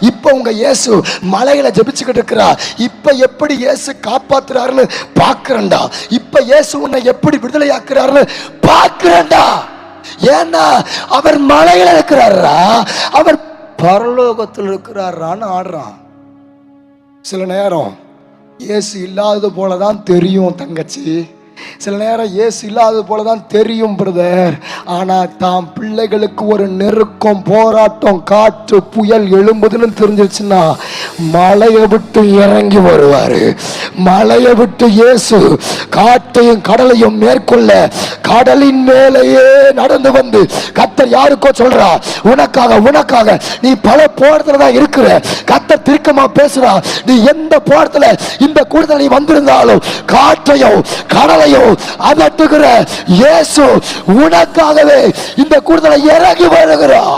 இப்ப உங்க இயேசு மலையில ஜெபிச்சுக்கிட்டு இருக்கிறார். இப்ப எப்படி இயேசு காப்பாத்துறாருன்னு பாக்குறேன்டா. இப்ப இயேசு உன்னை எப்படி விடுதலை ஆக்குறாருன்னு பாக்குறேன்டா. ஏன்னா அவர் மலையில இருக்கிறாரா, அவர் பரலோகத்தில் இருக்கிறாரான்னு ஆடுறான். சில நேரம் இயேசு இல்லாதது போலதான் தெரியும் தங்கச்சி, சில நேரம் இயேசு இல்லாதது போலதான் தெரியும் பிரதர். ஆனா தாம் பிள்ளைகளுக்கு ஒரு நெருக்கம், போராட்டம், காற்று, புயல் எழும்புதுன்னு தெரிஞ்சிருச்சுன்னா மலையை விட்டு இறங்கி வருவாரு. மலையை விட்டு இயேசு காற்றையும் கடலையும் மேற்கொள்ள கடலின் மேலேயே நடந்து வந்து கர்த்தர் யாருக்கோ சொல்றா, உனக்காக நீ பல போராட்டத்துல தான் இருக்கிற. கர்த்தர் திருக்கமா பேசுறா, நீ எந்த போராட்டத்துல இந்த கூட்டத்தில் நீ வந்திருந்தாலும் காற்றையும் கடலை அதட்டுகிற இயேசு உனக்காகவே இந்த கூட்டத்தில் இறங்கி வருகிறார்.